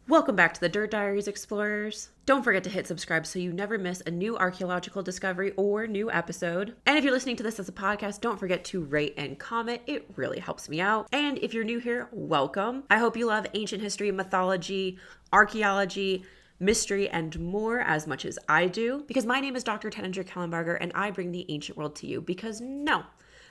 Welcome back to the Dirt Diaries, explorers. Don't forget to hit subscribe so you never miss a new archaeological discovery or new episode. And if you're listening to this as a podcast, don't forget to rate and comment. It really helps me out. And if you're new here, welcome. I hope you love ancient history, mythology, archaeology, mystery, and more as much as I do. Because my name is Dr. Tenninger Kellenberger, and I bring the ancient world to you. Because no,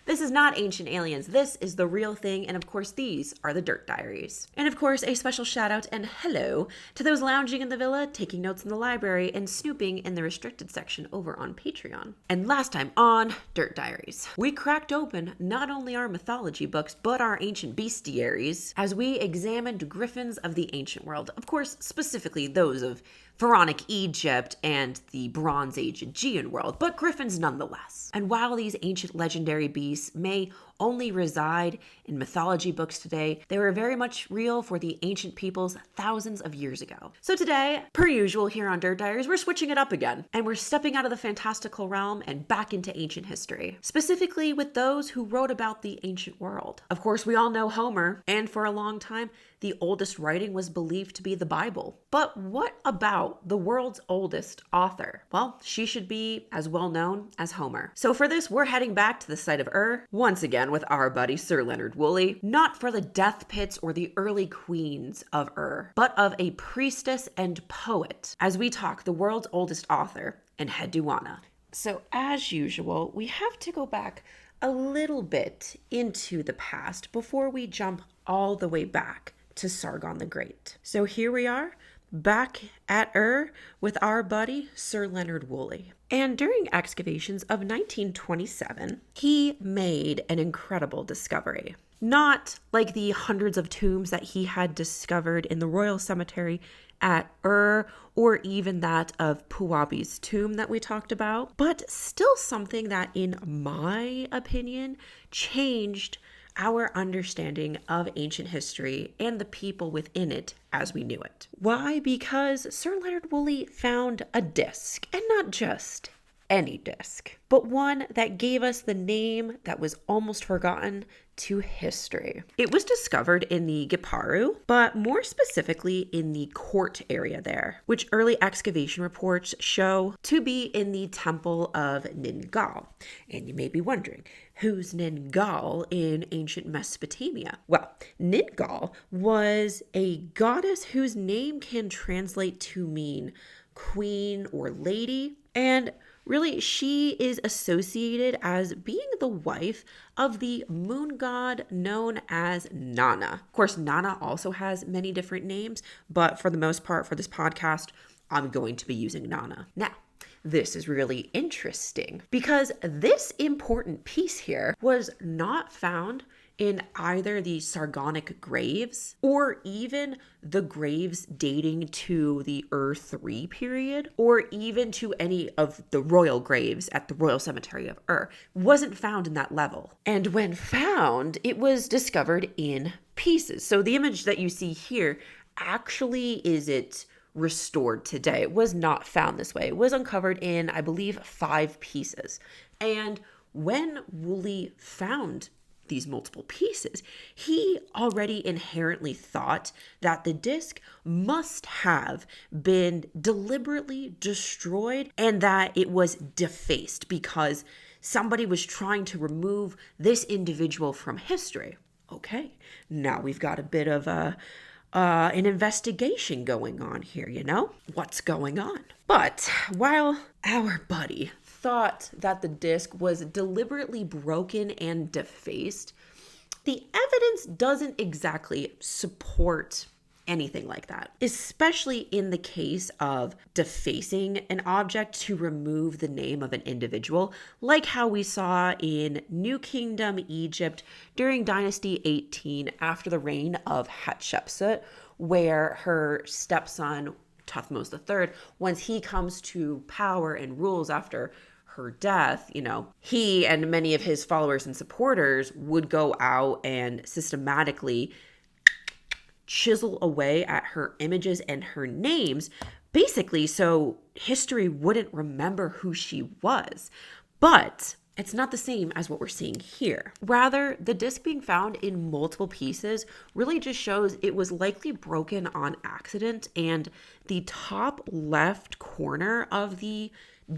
this is not ancient aliens. This is the real thing. And of course, these are the Dirt Diaries. And of course, a special shout out and hello to those lounging in the villa, taking notes in the library, and snooping in the restricted section over on Patreon. And last time on Dirt Diaries, we cracked open not only our mythology books, but our ancient bestiaries as we examined griffins of the ancient world. Of course, specifically those of Pharaonic Egypt and the Bronze Age Aegean world, but griffins nonetheless. And while these ancient legendary beasts may only reside in mythology books today, they were very much real for the ancient peoples thousands of years ago. So today, per usual here on Dirt Diaries, we're switching it up again, and we're stepping out of the fantastical realm and back into ancient history, specifically with those who wrote about the ancient world. Of course, we all know Homer, and for a long time, the oldest writing was believed to be the Bible. But what about the world's oldest author? Well, she should be as well known as Homer. So for this, we're heading back to the site of Ur, once again with our buddy Sir Leonard Woolley, not for the death pits or the early queens of Ur, but of a priestess and poet, as we talk the world's oldest author, Enheduanna. So as usual, we have to go back a little bit into the past before we jump all the way back to Sargon the Great. So here we are, back at Ur with our buddy Sir Leonard Woolley. And during excavations of 1927, he made an incredible discovery. Not like the hundreds of tombs that he had discovered in the royal cemetery at Ur, or even that of Puabi's tomb that we talked about, but still something that, in my opinion, changed our understanding of ancient history and the people within it as we knew it. Why? Because Sir Leonard Woolley found a disc, and not just any disc, but one that gave us the name that was almost forgotten to history. It was discovered in the Giparu, but more specifically in the court area there, which early excavation reports show to be in the temple of Ningal. And you may be wondering, who's Ningal in ancient Mesopotamia? Well, Ningal was a goddess whose name can translate to mean queen or lady, and really, she is associated as being the wife of the moon god known as Nanna. Of course, Nanna also has many different names, but for the most part, for this podcast, I'm going to be using Nanna. Now, this is really interesting because this important piece here was not found in either the Sargonic graves or even the graves dating to the Ur 3 period, or even to any of the royal graves at the Royal Cemetery of Ur. Wasn't found in that level. And when found, it was discovered in pieces. So the image that you see here actually is it restored today. It was not found this way. It was uncovered in, I believe, 5 pieces. And when Woolley found these multiple pieces, he already inherently thought that the disc must have been deliberately destroyed and that it was defaced because somebody was trying to remove this individual from history. Okay, now we've got a bit of an investigation going on here, you know? What's going on? But while our buddy thought that the disc was deliberately broken and defaced, the evidence doesn't exactly support anything like that, especially in the case of defacing an object to remove the name of an individual, like how we saw in New Kingdom Egypt during Dynasty 18 after the reign of Hatshepsut, where her stepson Thutmose III, once he comes to power and rules after her death, you know, he and many of his followers and supporters would go out and systematically chisel away at her images and her names, basically so history wouldn't remember who she was. But it's not the same as what we're seeing here. Rather, the disc being found in multiple pieces really just shows it was likely broken on accident, and the top left corner of the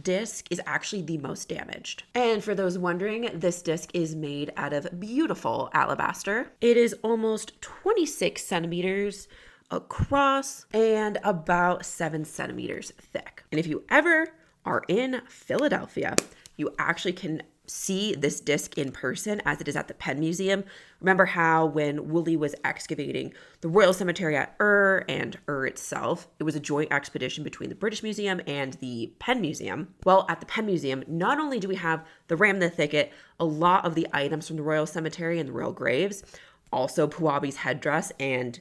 disc is actually the most damaged. And for those wondering, this disc is made out of beautiful alabaster. It is almost 26 centimeters across and about 7 centimeters thick. And if you ever are in Philadelphia, you actually can see this disc in person as it is at the Penn Museum. Remember how when Woolley was excavating the Royal Cemetery at and itself, it was a joint expedition between the British Museum and the Penn Museum. Well, at the Penn Museum, not only do we have the ram in the thicket, a lot of the items from the Royal Cemetery and the royal graves, also Puabi's headdress and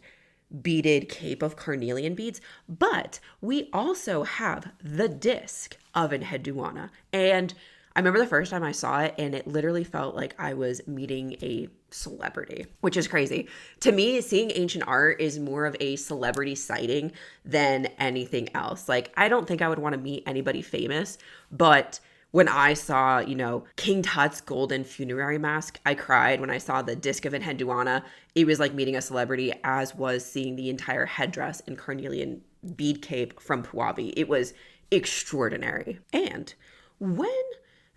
beaded cape of carnelian beads, but we also have the disc of Enheduanna. And I remember the first time I saw it, and it literally felt like I was meeting a celebrity, which is crazy. To me, seeing ancient art is more of a celebrity sighting than anything else. Like, I don't think I would want to meet anybody famous, but when I saw, King Tut's golden funerary mask, I cried. When I saw the disc of Enheduanna, it was like meeting a celebrity, as was seeing the entire headdress and carnelian bead cape from Puabi. It was extraordinary. And when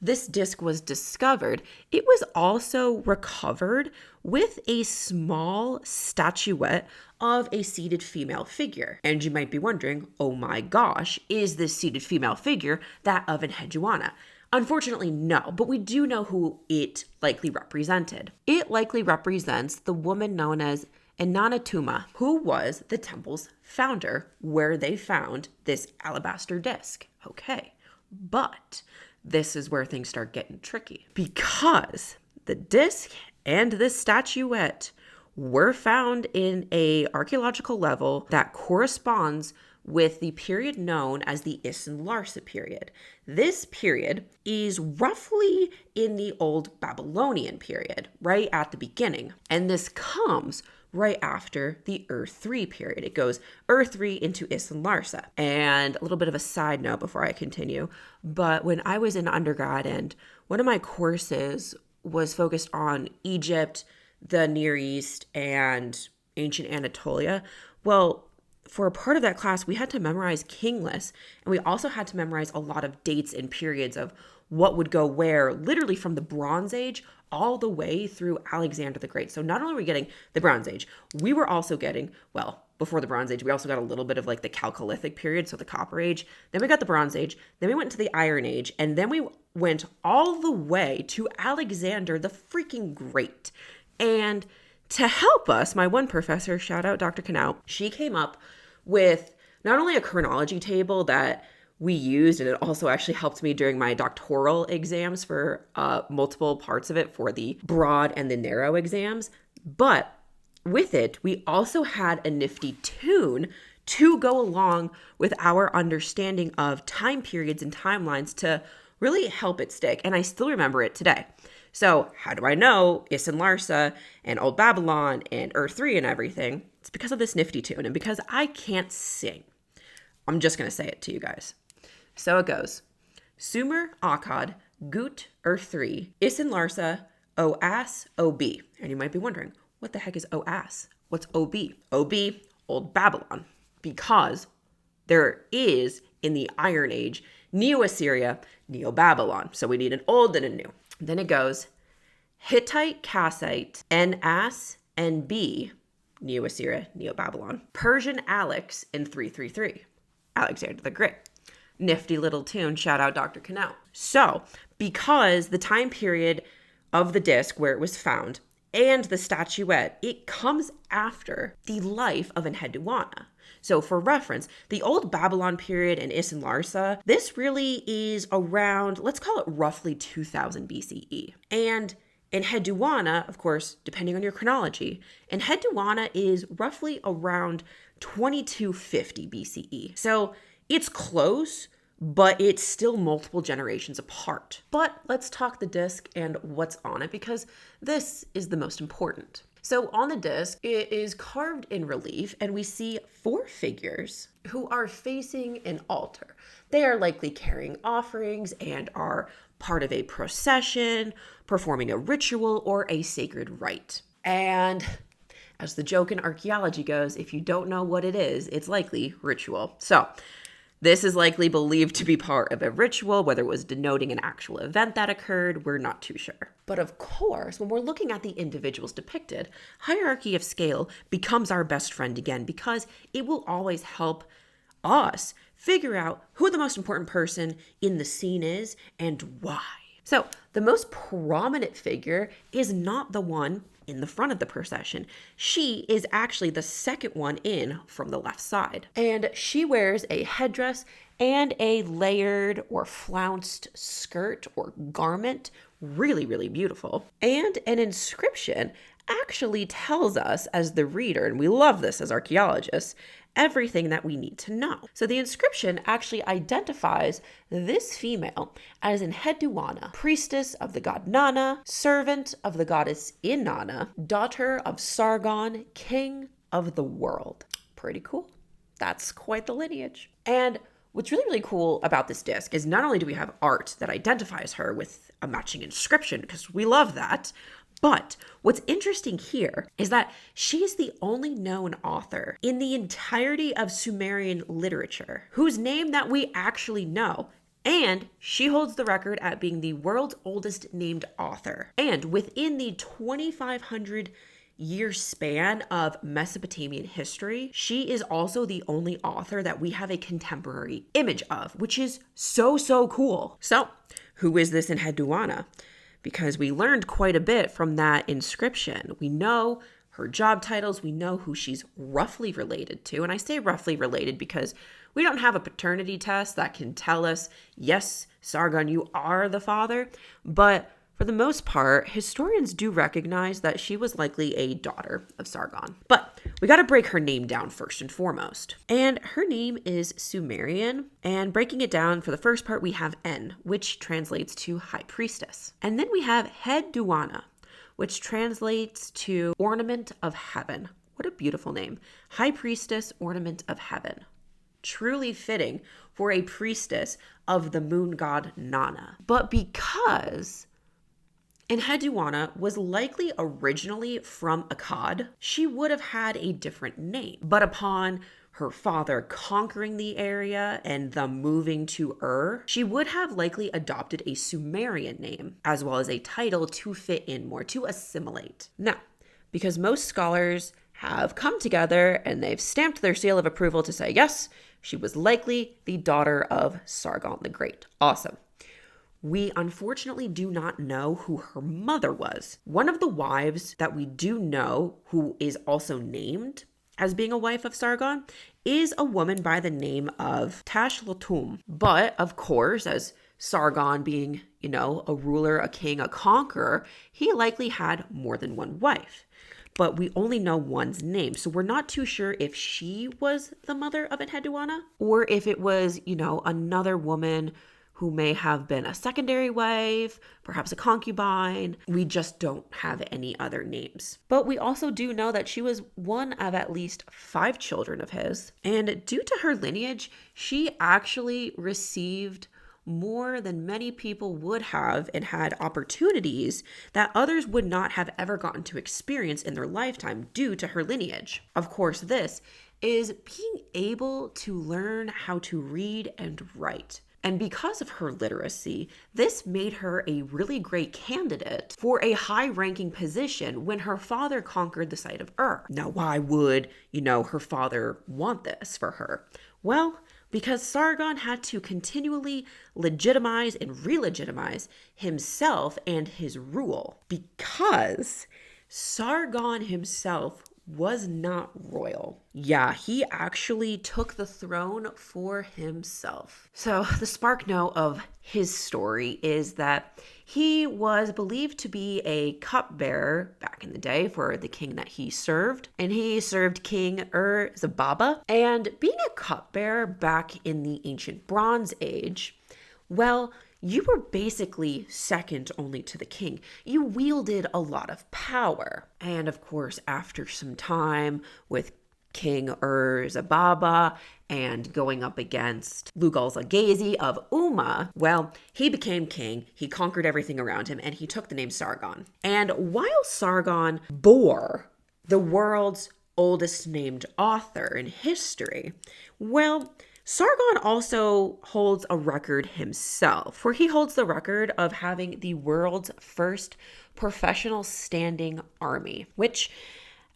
this disc was discovered, it was also recovered with a small statuette of a seated female figure. And you might be wondering, oh my gosh, is this seated female figure that of Enheduanna? Unfortunately, no, but we do know who it likely represented. It likely represents the woman known as Enheduanna, who was the temple's founder, where they found this alabaster disc. Okay, but this is where things start getting tricky, because the disc and this statuette were found in a archaeological level that corresponds with the period known as the Isin Larsa period. This period is roughly in the Old Babylonian period, right at the beginning. And this comes right after the Ur-3 period. It goes Ur-3 into Isin Larsa. And a little bit of a side note before I continue, but when I was in undergrad and one of my courses was focused on Egypt, the Near East, and ancient Anatolia, well, for a part of that class, we had to memorize king lists, and we also had to memorize a lot of dates and periods of what would go where, literally from the Bronze Age all the way through Alexander the Great. So not only were we getting the Bronze Age, we were also getting, well, before the Bronze Age, we also got a little bit of like the Chalcolithic period, so the Copper Age. Then we got the Bronze Age. Then we went to the Iron Age. And then we went all the way to Alexander the freaking Great. And to help us, my one professor, shout out Dr. Canal, she came up with not only a chronology table that we used, and it also actually helped me during my doctoral exams for multiple parts of it for the broad and the narrow exams. But with it, we also had a nifty tune to go along with our understanding of time periods and timelines to really help it stick. And I still remember it today. So how do I know Isin Larsa and Old Babylon and Ur-3 and everything? It's because of this nifty tune, and because I can't sing. I'm just going to say it to you guys. So it goes. Sumer Akkad, Gut Ur-3, Isin Larsa, Oas, OB. And you might be wondering, what the heck is Oas? What's OB? OB, Old Babylon. Because there is, in the Iron Age, Neo-Assyria, Neo-Babylon. So we need an old and a new. Then it goes Hittite, Kassite, Nas, NB, Neo-Assyria, Neo-Babylon. Persian Alex in 333, Alexander the Great. Nifty little tune, shout out Dr. Canal. So, because the time period of the disc where it was found and the statuette, it comes after the life of Enheduanna. So for reference, the Old Babylon period and Isin Larsa, this really is around, let's call it roughly 2000 BCE. And Enheduanna, of course, depending on your chronology, Enheduanna is roughly around 2250 BCE. So it's close, but it's still multiple generations apart. But let's talk the disc and what's on it, because this is the most important. So on the disc, it is carved in relief, and we see 4 figures who are facing an altar. They are likely carrying offerings and are part of a procession, performing a ritual, or a sacred rite. And as the joke in archaeology goes, if you don't know what it is, it's likely ritual. So this is likely believed to be part of a ritual, whether it was denoting an actual event that occurred, we're not too sure. But of course, when we're looking at the individuals depicted, hierarchy of scale becomes our best friend again, because it will always help us figure out who the most important person in the scene is and why. So the most prominent figure is not the one in the front of the procession. She is actually the second one in from the left side. And she wears a headdress and a layered or flounced skirt or garment. Really, really beautiful. And an inscription actually tells us as the reader, and we love this as archaeologists, everything that we need to know. So the inscription actually identifies this female as Enheduanna, priestess of the god Nanna, servant of the goddess Inanna, daughter of Sargon, king of the world. Pretty cool. That's quite the lineage. And what's really, really cool about this disc is not only do we have art that identifies her with a matching inscription, because we love that, but what's interesting here is that she is the only known author in the entirety of Sumerian literature whose name that we actually know. And she holds the record at being the world's oldest named author. And within the 2,500 year span of Mesopotamian history, she is also the only author that we have a contemporary image of, which is so, so cool. So who is this Enheduanna? Because we learned quite a bit from that inscription. We know her job titles, we know who she's roughly related to. And I say roughly related because we don't have a paternity test that can tell us, yes, Sargon, you are the father. But for the most part, historians do recognize that she was likely a daughter of Sargon. But we got to break her name down first and foremost. And her name is Sumerian. And breaking it down, for the first part, we have En, which translates to high priestess. And then we have Enheduanna, which translates to ornament of heaven. What a beautiful name. High priestess, ornament of heaven. Truly fitting for a priestess of the moon god Nanna. But because Enheduanna was likely originally from Akkad, she would have had a different name. But upon her father conquering the area and them moving to she would have likely adopted a Sumerian name, as well as a title to fit in more, to assimilate. Now, because most scholars have come together and they've stamped their seal of approval to say, yes, she was likely the daughter of Sargon the Great. Awesome. We unfortunately do not know who her mother was. One of the wives that we do know, who is also named as being a wife of Sargon, is a woman by the name of Tashlotum. But of course, as Sargon being, a ruler, a king, a conqueror, he likely had more than one wife. But we only know one's name. So we're not too sure if she was the mother of Enheduanna or if it was, another woman who may have been a secondary wife, perhaps a concubine. We just don't have any other names. But we also do know that she was one of at least 5 children of his. And due to her lineage, she actually received more than many people would have and had opportunities that others would not have ever gotten to experience in their lifetime due to her lineage. Of course, this is being able to learn how to read and write. And because of her literacy, this made her a really great candidate for a high-ranking position when her father conquered the site of Now, why would, her father want this for her? Well, because Sargon had to continually legitimize and re-legitimize himself and his rule. Because Sargon himself was not royal. Yeah, he actually took the throne for himself. So the spark note of his story is that he was believed to be a cupbearer back in the day for the king that he served. And he served King Zababa. And being a cupbearer back in the ancient Bronze Age, well, you were basically second only to the king. You wielded a lot of power. And of course, after some time with King Zababa and going up against Lugal-Zaghazi of Umma. Well, he became king, he conquered everything around him, and he took the name Sargon. And while Sargon bore the world's oldest named author in history, well, Sargon also holds a record himself, where he holds the record of having the world's first professional standing army, which,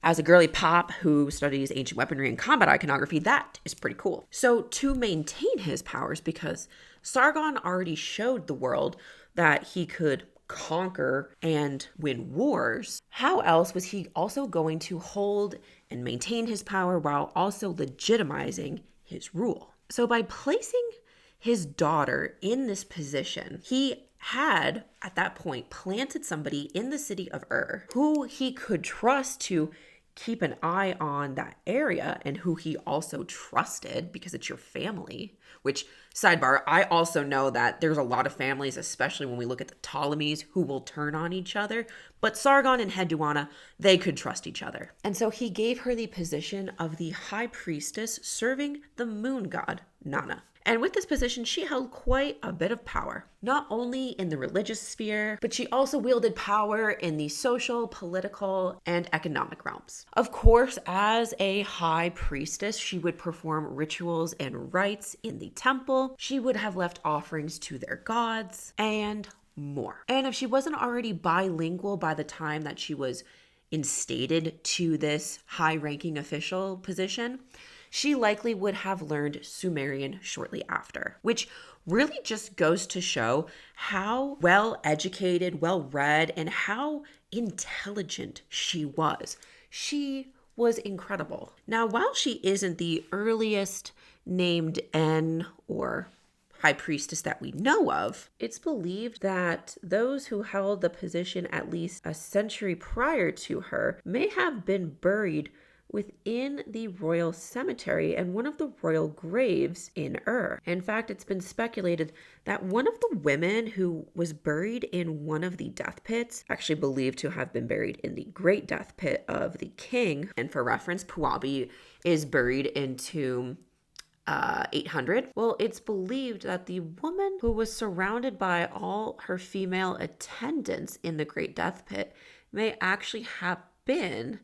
as a girly pop who studies ancient weaponry and combat iconography, that is pretty cool. So to maintain his powers, because Sargon already showed the world that he could conquer and win wars, how else was he also going to hold and maintain his power while also legitimizing his rule? So by placing his daughter in this position, he had, at that point, planted somebody in the city of who he could trust to keep an eye on that area, and who he also trusted because it's your family. Which, sidebar, I also know that there's a lot of families, especially when we look at the Ptolemies, who will turn on each other. But Sargon and Enheduanna, they could trust each other. And so he gave her the position of the high priestess serving the moon god, Nanna. And with this position, she held quite a bit of power, not only in the religious sphere, but she also wielded power in the social, political, and economic realms. Of course, as a high priestess, she would perform rituals and rites in the temple. She would have left offerings to their gods, and more. And if she wasn't already bilingual by the time that she was instated to this high-ranking official position, she likely would have learned Sumerian shortly after, which really just goes to show how well educated, well read, and how intelligent she was. She was incredible. Now, while she isn't the earliest named En or high priestess that we know of, it's believed that those who held the position at least a century prior to her may have been buried within the royal cemetery and one of the royal graves in In fact, it's been speculated that one of the women who was buried in one of the death pits, actually believed to have been buried in the great death pit of the king. And for reference, Puabi is buried in tomb 800. Well, it's believed that the woman who was surrounded by all her female attendants in the great death pit may actually have been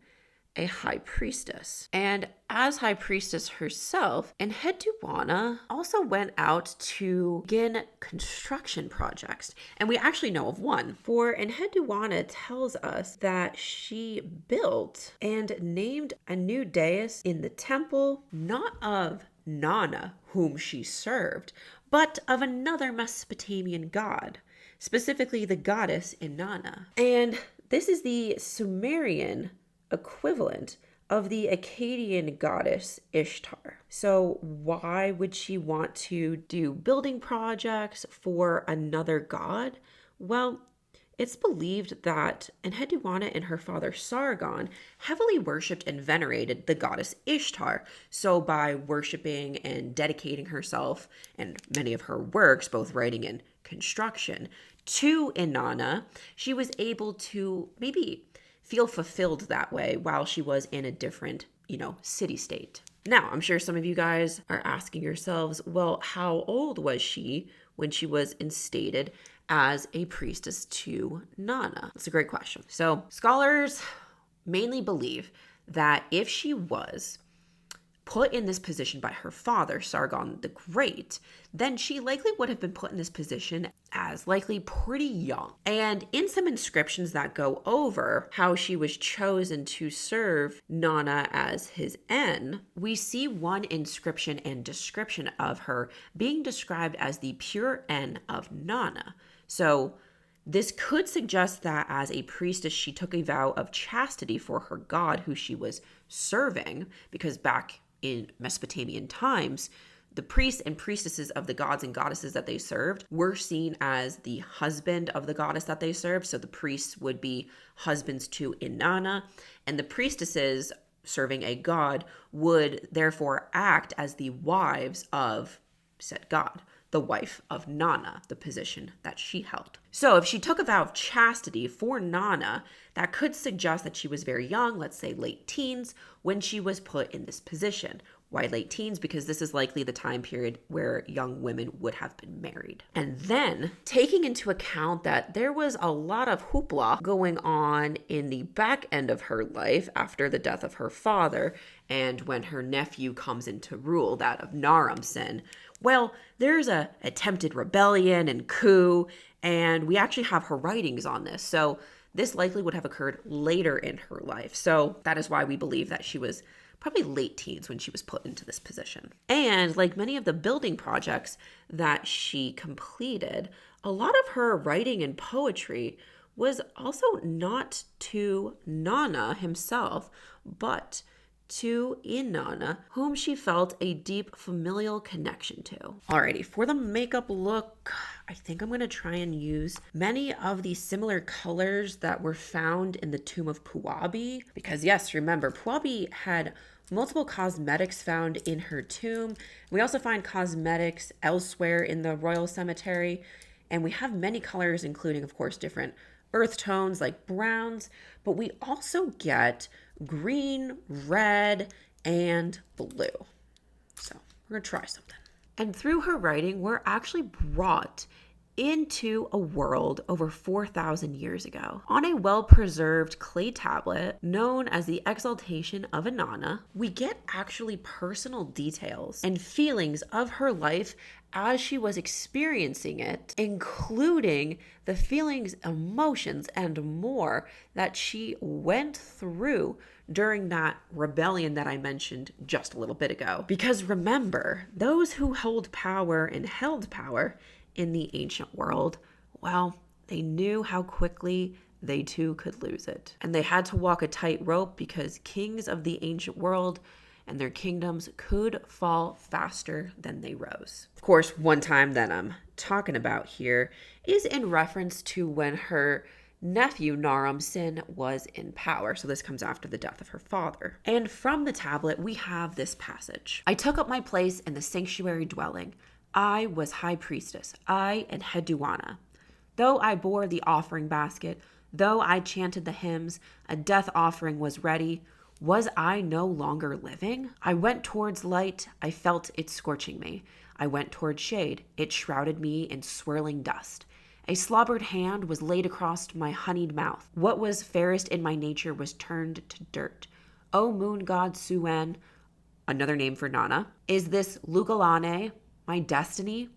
a high priestess. And as high priestess herself, Enheduanna also went out to begin construction projects. And we actually know of one. For Enheduanna tells us that she built and named a new dais in the temple, not of Nanna, whom she served, but of another Mesopotamian god, specifically the goddess Inanna. And this is the Sumerian equivalent of the Akkadian goddess Ishtar. So why would she want to do building projects for another god? Well, it's believed that Enheduanna and her father Sargon heavily worshipped and venerated the goddess Ishtar. So by worshiping and dedicating herself and many of her works, both writing and construction, to Inanna, she was able to maybe feel fulfilled that way while she was in a different, city-state. Now, I'm sure some of you guys are asking yourselves, well, how old was she when she was instated as a priestess to Nanna? That's a great question. So scholars mainly believe that if she was put in this position by her father, Sargon the Great, then she likely would have been put in this position as likely pretty young. And in some inscriptions that go over how she was chosen to serve Nanna as his En, we see one inscription and description of her being described as the pure En of Nanna. So this could suggest that as a priestess, she took a vow of chastity for her god who she was serving, because back in Mesopotamian times, the priests and priestesses of the gods and goddesses that they served were seen as the husband of the goddess that they served. So the priests would be husbands to Inanna, and the priestesses serving a god would therefore act as the wives of said god. the wife of Nanna, the position that she held. So if she took a vow of chastity for Nanna, that could suggest that she was very young, let's say late teens, when she was put in this position. Why late teens? Because this is likely the time period where young women would have been married. And then, taking into account that there was a lot of hoopla going on in the back end of her life after the death of her father, and when her nephew comes into rule, that of Naram-Sin, well, there's a attempted rebellion and coup, and we actually have her writings on this. So this likely would have occurred later in her life. So that is why we believe that she was probably late teens when she was put into this position. And like many of the building projects that she completed, a lot of her writing and poetry was also not to Nanna himself, but to Inanna, whom she felt a deep familial connection to. Alrighty, for the makeup look, I think I'm going to try and use many of the similar colors that were found in the tomb of Puabi, because yes, remember, Puabi had multiple cosmetics found in her tomb. We also find cosmetics elsewhere in the royal cemetery, and we have many colors, including, of course, different earth tones like browns, but we also get green, red, and blue. So we're gonna try something. And through her writing, we're actually brought into a world over 4,000 years ago. On a well-preserved clay tablet known as the Exaltation of Inanna, we get actually personal details and feelings of her life as she was experiencing it, including the feelings, emotions, and more that she went through during that rebellion that I mentioned just a little bit ago. Because remember, those who hold power and held power in the ancient world, well, they knew how quickly they too could lose it. And they had to walk a tightrope because kings of the ancient world and their kingdoms could fall faster than they rose. Of course, one time that I'm talking about here is in reference to when her nephew Naram-Sin was in power. So this comes after the death of her father. And from the tablet, we have this passage. I took up my place in the sanctuary dwelling. I was high priestess, I Enheduanna. Though I bore the offering basket, though I chanted the hymns, a death offering was ready. Was I no longer living? I went towards light, I felt it scorching me. I went towards shade, it shrouded me in swirling dust. A slobbered hand was laid across my honeyed mouth. What was fairest in my nature was turned to dirt. O moon god Suen, another name for Nanna, is this Lugalane my destiny?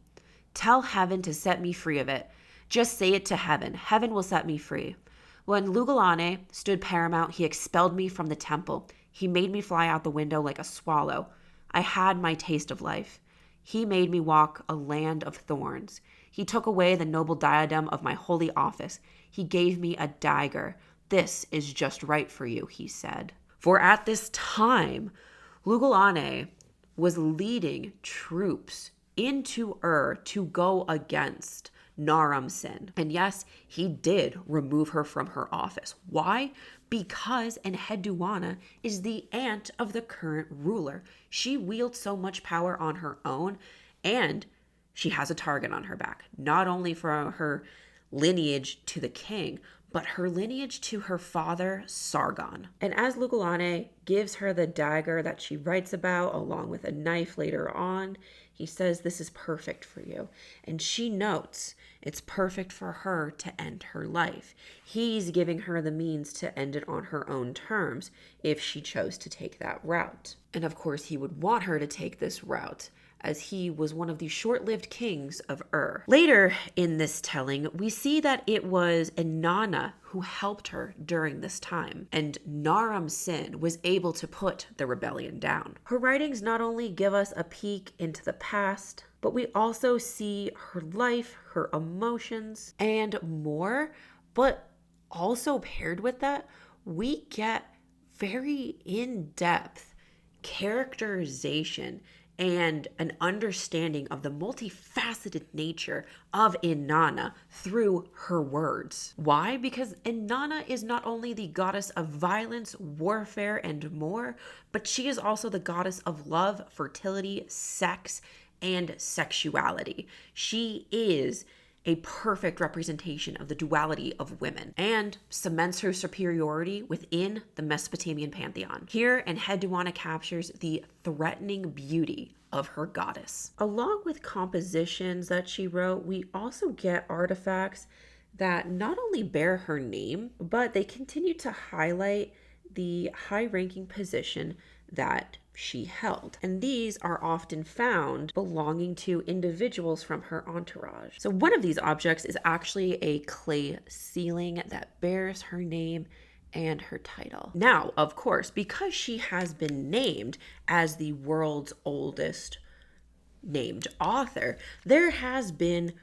Tell heaven to set me free of it. Just say it to heaven. Heaven will set me free. When Lugalane stood paramount, he expelled me from the temple. He made me fly out the window like a swallow. I had my taste of life. He made me walk a land of thorns. He took away the noble diadem of my holy office. He gave me a dagger. This is just right for you, he said. For at this time, Lugalane was leading troops into to go against Naram-Sin. And yes, he did remove her from her office. Why? Because Enheduanna is the aunt of the current ruler. She wields so much power on her own, and she has a target on her back, not only for her lineage to the king, but her lineage to her father, Sargon. And as Lugalane gives her the dagger that she writes about, along with a knife later on, he says, this is perfect for you. And she notes it's perfect for her to end her life. He's giving her the means to end it on her own terms if she chose to take that route. And of course, he would want her to take this route, as he was one of the short-lived kings of Later in this telling, we see that it was Inanna who helped her during this time, and Naram-Sin was able to put the rebellion down. Her writings not only give us a peek into the past, but we also see her life, her emotions, and more. But also paired with that, we get very in-depth characterization and an understanding of the multifaceted nature of Inanna through her words. Why? Because Inanna is not only the goddess of violence, warfare, and more, but she is also the goddess of love, fertility, sex, and sexuality. She is a perfect representation of the duality of women and cements her superiority within the Mesopotamian pantheon. Here, Enheduanna captures the threatening beauty of her goddess. Along with compositions that she wrote, we also get artifacts that not only bear her name, but they continue to highlight the high-ranking position that she held. And these are often found belonging to individuals from her entourage. So one of these objects is actually a clay ceiling that bears her name and her title. Now, of course, because she has been named as the world's oldest named author, there has been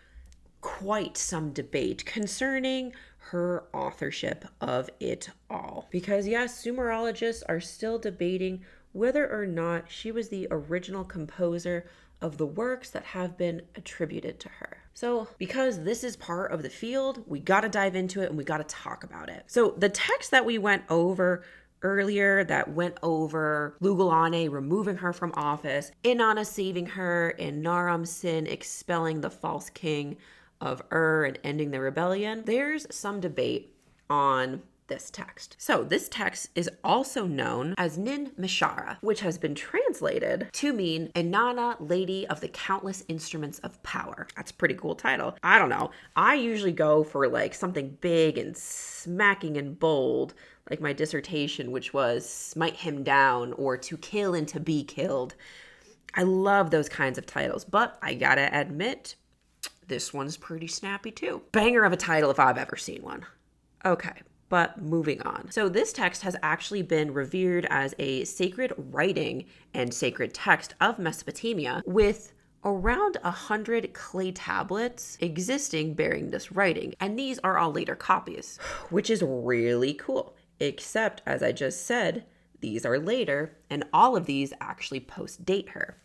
quite some debate concerning her authorship of it all. Because yes, Sumerologists are still debating whether or not she was the original composer of the works that have been attributed to her. So because this is part of the field, we got to dive into it and we got to talk about it. So the text that we went over earlier that went over Lugalane removing her from office, Inanna saving her, and Naram Sin expelling the false king of and ending the rebellion, there's some debate on this text. So this text is also known as Nin Mishara, which has been translated to mean Inanna, Lady of the Countless Instruments of Power. That's a pretty cool title. I don't know. I usually go for like something big and smacking and bold, like my dissertation, which was Smite Him Down or To Kill and to Be Killed. I love those kinds of titles, but I gotta admit, this one's pretty snappy too. Banger of a title if I've ever seen one. Okay, but moving on. So this text has actually been revered as a sacred writing and sacred text of Mesopotamia, with around 100 clay tablets existing bearing this writing. And these are all later copies, which is really cool. Except, as I just said, these are later, and all of these actually post-date her,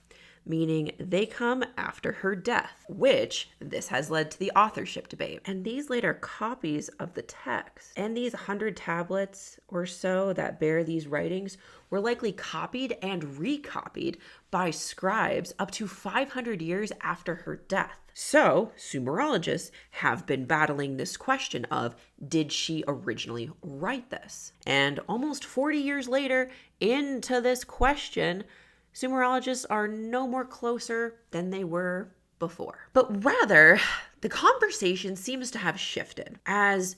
meaning they come after her death, which this has led to the authorship debate. And these later copies of the text and these 100 tablets or so that bear these writings were likely copied and recopied by scribes up to 500 years after her death. So, Sumerologists have been battling this question of, did she originally write this? And almost 40 years later, into this question, Sumerologists are no more closer than they were before. But rather, the conversation seems to have shifted as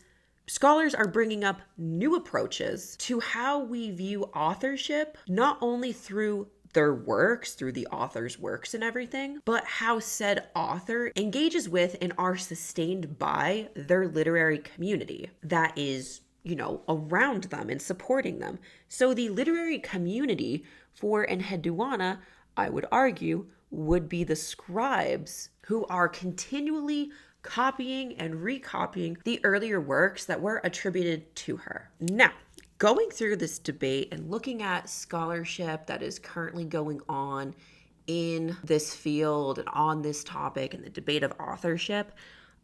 scholars are bringing up new approaches to how we view authorship, not only through their works, through the author's works and everything, but how said author engages with and are sustained by their literary community that is, around them and supporting them. So the literary community for Enheduanna, I would argue, would be the scribes who are continually copying and recopying the earlier works that were attributed to her. Now, going through this debate and looking at scholarship that is currently going on in this field and on this topic and the debate of authorship,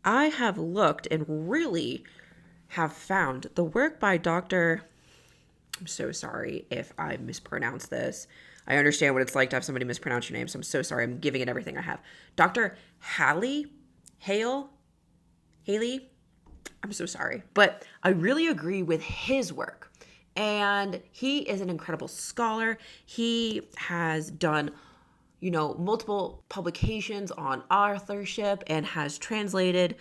I have looked and really have found the work by Dr. I'm so sorry if I mispronounce this. I understand what it's like to have somebody mispronounce your name, so I'm so sorry. I'm giving it everything I have. Dr. Haley? Haley? I'm so sorry. But I really agree with his work. And he is an incredible scholar. He has done, multiple publications on authorship and has translated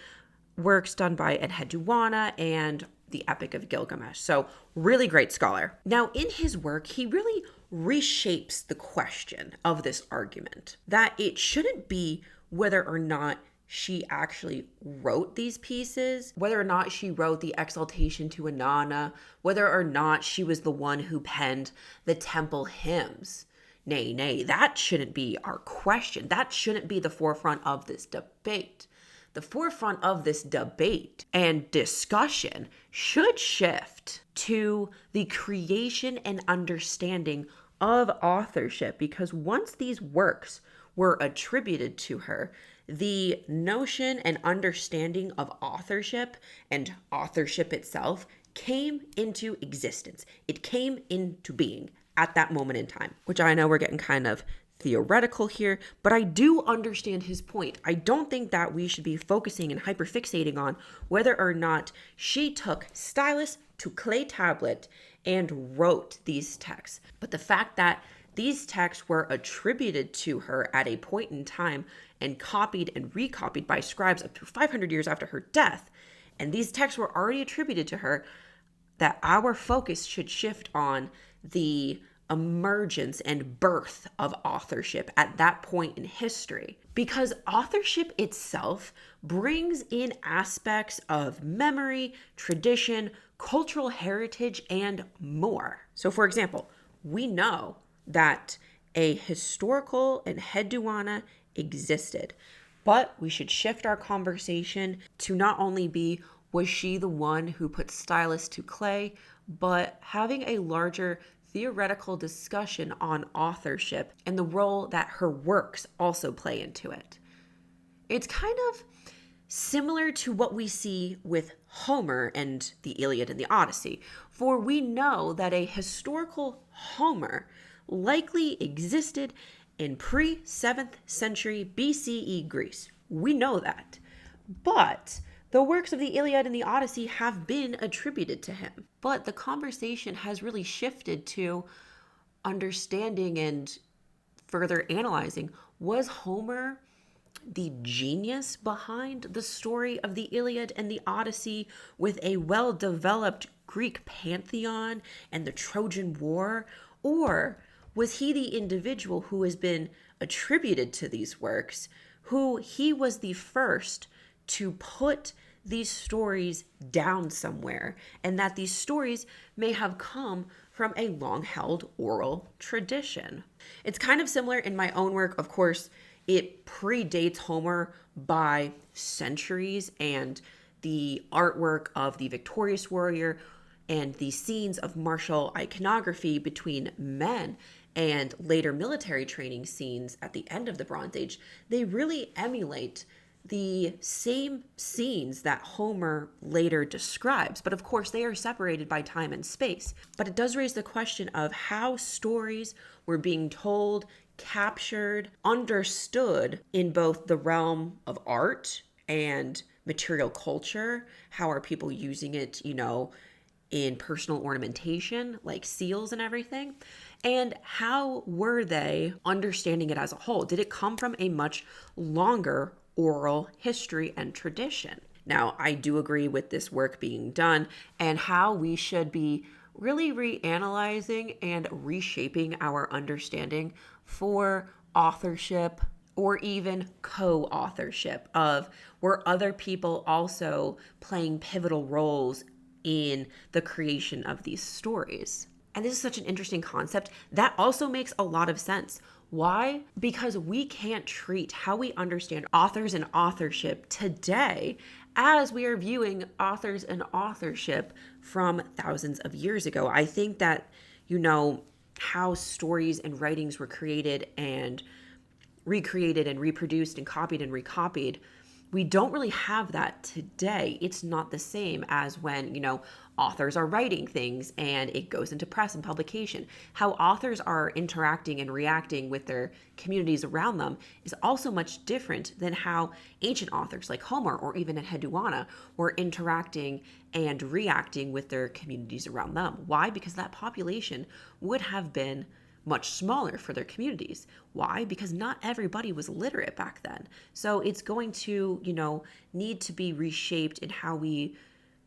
works done by Enheduanna and the Epic of Gilgamesh. So really great scholar. Now in his work, he really reshapes the question of this argument that it shouldn't be whether or not she actually wrote these pieces, whether or not she wrote the Exaltation to Inanna, whether or not she was the one who penned the temple hymns. Nay, that shouldn't be our question. That shouldn't be the forefront of this debate. The forefront of this debate and discussion should shift to the creation and understanding of authorship, because once these works were attributed to her, the notion and understanding of authorship and authorship itself came into existence. It came into being at that moment in time, which I know we're getting kind of theoretical here, but I do understand his point. I don't think that we should be focusing and hyperfixating on whether or not she took stylus to clay tablet and wrote these texts. But the fact that these texts were attributed to her at a point in time and copied and recopied by scribes up to 500 years after her death, and these texts were already attributed to her, that our focus should shift on the emergence and birth of authorship at that point in history. Because authorship itself brings in aspects of memory, tradition, cultural heritage, and more. So for example, we know that a historical Enheduanna existed, but we should shift our conversation to not only be, was she the one who put stylus to clay, but having a larger theoretical discussion on authorship and the role that her works also play into it. It's kind of similar to what we see with Homer and the Iliad and the Odyssey, for we know that a historical Homer likely existed in pre-7th century BCE Greece. We know that. But the works of the Iliad and the Odyssey have been attributed to him. But the conversation has really shifted to understanding and further analyzing, was Homer the genius behind the story of the Iliad and the Odyssey with a well-developed Greek pantheon and the Trojan War? Or was he the individual who has been attributed to these works, who he was the first to put these stories down somewhere, and that these stories may have come from a long-held oral tradition? It's kind of similar in my own work. Of course, it predates Homer by centuries, and the artwork of the victorious warrior and the scenes of martial iconography between men and later military training scenes at the end of the Bronze Age, they really emulate the same scenes that Homer later describes. But of course, they are separated by time and space. But it does raise the question of how stories were being told, captured, understood in both the realm of art and material culture. How are people using it, in personal ornamentation, like seals and everything? And how were they understanding it as a whole? Did it come from a much longer oral history and tradition? Now, I do agree with this work being done and how we should be really reanalyzing and reshaping our understanding for authorship, or even co-authorship, of were other people also playing pivotal roles in the creation of these stories. And this is such an interesting concept that also makes a lot of sense. Why? Because we can't treat how we understand authors and authorship today as we are viewing authors and authorship from thousands of years ago. I think that, how stories and writings were created and recreated and reproduced and copied and recopied, we don't really have that today. It's not the same as when, authors are writing things and it goes into press and publication. How authors are interacting and reacting with their communities around them is also much different than how ancient authors like Homer or even Enheduanna were interacting and reacting with their communities around them. Why? Because that population would have been much smaller for their communities. Why? Because not everybody was literate back then. So it's going to, need to be reshaped in how we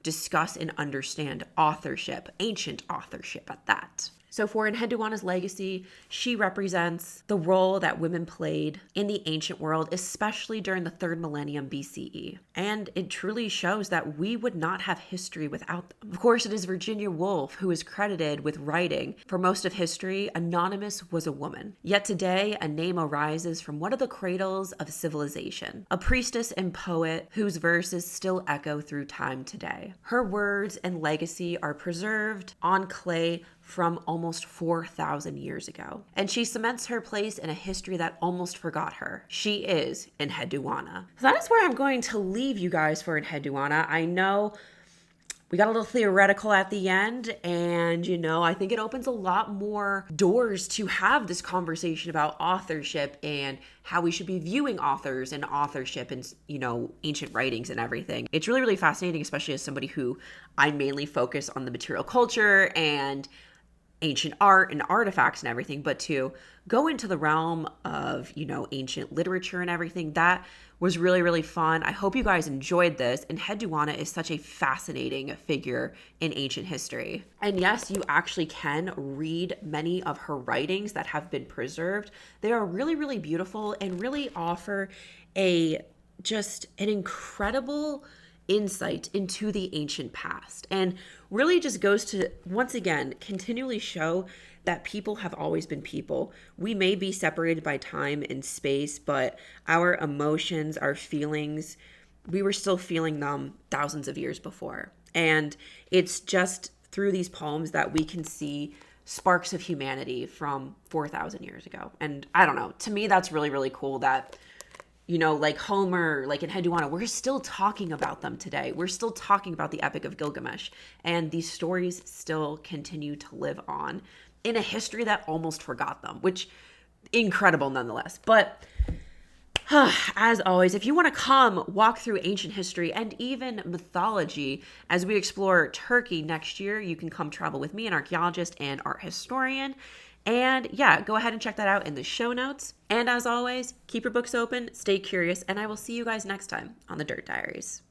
discuss and understand authorship, ancient authorship at that. So for Enheduanna's legacy, she represents the role that women played in the ancient world, especially during the 3rd millennium BCE. And it truly shows that we would not have history without them. Of course, it is Virginia Wolfe who is credited with writing. For most of history, Anonymous was a woman. Yet today, a name arises from one of the cradles of civilization, a priestess and poet whose verses still echo through time today. Her words and legacy are preserved on clay from almost 4,000 years ago. And she cements her place in a history that almost forgot her. She is Enheduanna. So that is where I'm going to leave you guys for Enheduanna. I know We got a little theoretical at the end, and I think it opens a lot more doors to have this conversation about authorship and how we should be viewing authors and authorship and, ancient writings and everything. It's really, really fascinating, especially as somebody who I mainly focus on the material culture and ancient art and artifacts and everything, but to go into the realm of, ancient literature and everything, that was really, really fun. I hope you guys enjoyed this. And Enheduanna is such a fascinating figure in ancient history. And yes, you actually can read many of her writings that have been preserved. They are really, really beautiful and really offer just an incredible insight into the ancient past, and really just goes to, once again, continually show that people have always been people. We may be separated by time and space, but our emotions, our feelings, we were still feeling them thousands of years before. And it's just through these poems that we can see sparks of humanity from 4,000 years ago. And I don't know, to me, that's really, really cool that like Homer, like in Enheduanna, we're still talking about them today. We're still talking about the Epic of Gilgamesh. And these stories still continue to live on in a history that almost forgot them, which incredible nonetheless. But as always, if you want to come walk through ancient history and even mythology as we explore Turkey next year, you can come travel with me, an archaeologist and art historian. And yeah, go ahead and check that out in the show notes. And as always, keep your books open, stay curious, and I will see you guys next time on the Dirt Diaries.